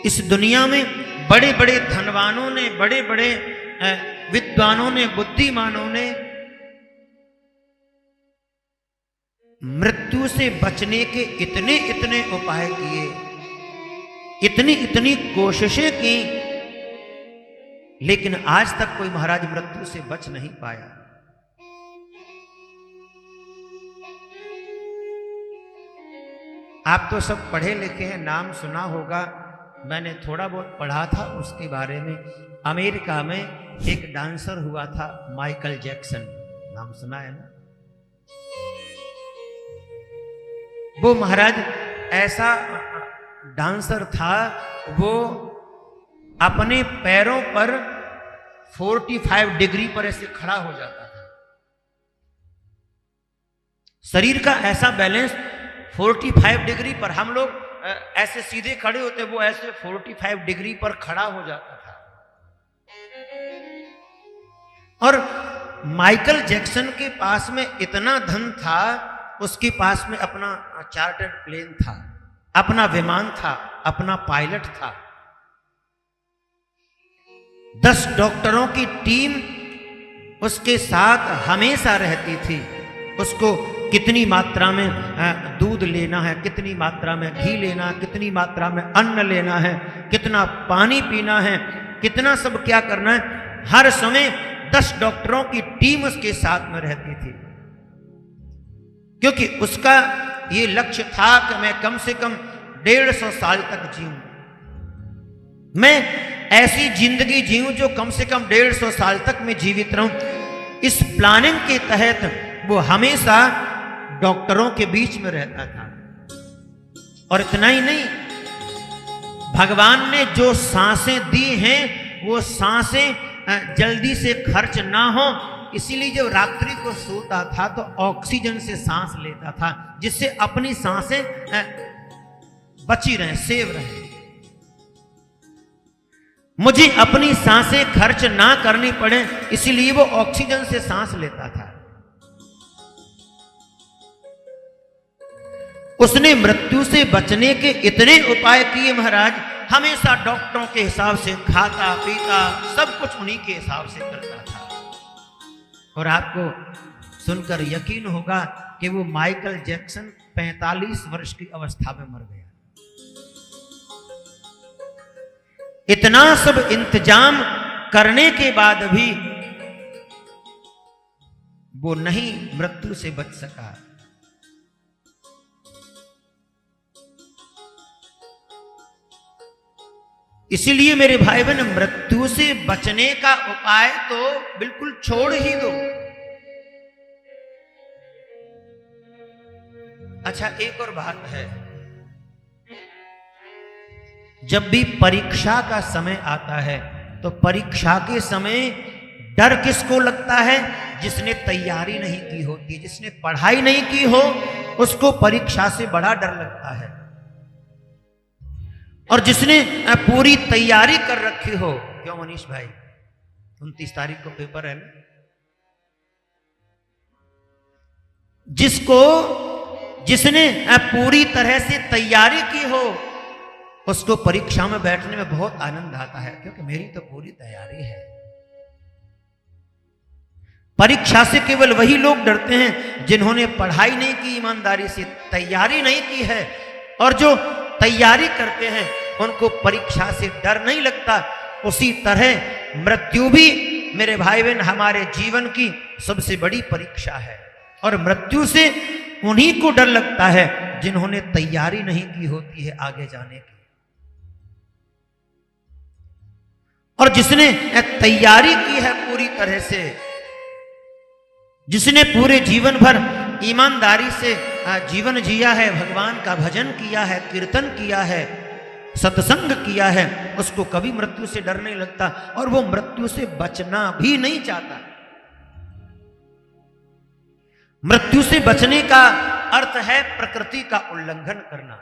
इस दुनिया में बड़े बड़े धनवानों ने, बड़े बड़े विद्वानों ने, बुद्धिमानों ने मृत्यु से बचने के इतने इतने उपाय किए, इतनी इतनी कोशिशें की, लेकिन आज तक कोई महाराज मृत्यु से बच नहीं पाया। आप तो सब पढ़े लिखे हैं, नाम सुना होगा, मैंने थोड़ा बहुत पढ़ा था उसके बारे में। अमेरिका में एक डांसर हुआ था माइकल जैक्सन, नाम सुना है ना? वो महाराज ऐसा डांसर था, वो अपने पैरों पर 45 डिग्री पर ऐसे खड़ा हो जाता था। शरीर का ऐसा बैलेंस 45 डिग्री पर, हम लोग ऐसे सीधे खड़े होते, वो ऐसे 45 डिग्री पर खड़ा हो जाता था। और माइकल जैक्सन के पास में इतना धन था, उसके पास में अपना चार्टर्ड प्लेन था, अपना विमान था, अपना पायलट था, 10 डॉक्टरों की टीम उसके साथ हमेशा रहती थी। उसको कितनी मात्रा में दूध लेना है, कितनी मात्रा में घी लेना, कितनी मात्रा में अन्न लेना है, कितना पानी पीना है, कितना सब क्या करना है, हर समय 10 डॉक्टरों की टीम उसके साथ में रहती थी। क्योंकि उसका ये लक्ष्य था कि मैं कम से कम 150 साल तक जीऊं, मैं ऐसी जिंदगी जीऊं जो कम से कम 150 साल तक मैं जीवित रहूं। इस प्लानिंग के तहत वो हमेशा डॉक्टरों के बीच में रहता था। और इतना ही नहीं, भगवान ने जो सांसें दी हैं वो सांसें जल्दी से खर्च ना हो, इसीलिए जब रात्रि को सोता था तो ऑक्सीजन से सांस लेता था, जिससे अपनी सांसें बची रहें, सेव रहें। मुझे अपनी सांसें खर्च ना करनी पड़े, इसीलिए वो ऑक्सीजन से सांस लेता था। उसने मृत्यु से बचने के इतने उपाय किए महाराज, हमेशा डॉक्टरों के हिसाब से खाता पीता, सब कुछ उन्हीं के हिसाब से करता था। और आपको सुनकर यकीन होगा कि वो माइकल जैक्सन 45 वर्ष की अवस्था में मर गया। इतना सब इंतजाम करने के बाद भी वो नहीं मृत्यु से बच सका। इसीलिए मेरे भाई बहन, मृत्यु से बचने का उपाय तो बिल्कुल छोड़ ही दो। अच्छा, एक और बात है, जब भी परीक्षा का समय आता है तो परीक्षा के समय डर किसको लगता है? जिसने तैयारी नहीं की होती है, जिसने पढ़ाई नहीं की हो, उसको परीक्षा से बड़ा डर लगता है। और जिसने पूरी तैयारी कर रखी हो, क्यों मनीष भाई, 29 तारीख को पेपर है ना, जिसने पूरी तरह से तैयारी की हो, उसको परीक्षा में बैठने में बहुत आनंद आता है, क्योंकि मेरी तो पूरी तैयारी है। परीक्षा से केवल वही लोग डरते हैं जिन्होंने पढ़ाई नहीं की, ईमानदारी से तैयारी नहीं की है। और जो तैयारी करते हैं उनको परीक्षा से डर नहीं लगता। उसी तरह मृत्यु भी मेरे भाई बहन हमारे जीवन की सबसे बड़ी परीक्षा है। और मृत्यु से उन्हीं को डर लगता है जिन्होंने तैयारी नहीं की होती है आगे जाने की। और जिसने तैयारी की है पूरी तरह से, जिसने पूरे जीवन भर ईमानदारी से जीवन जिया है, भगवान का भजन किया है, कीर्तन किया है, सत्संग किया है, उसको कभी मृत्यु से डर नहीं लगता। और वो मृत्यु से बचना भी नहीं चाहता। मृत्यु से बचने का अर्थ है प्रकृति का उल्लंघन करना।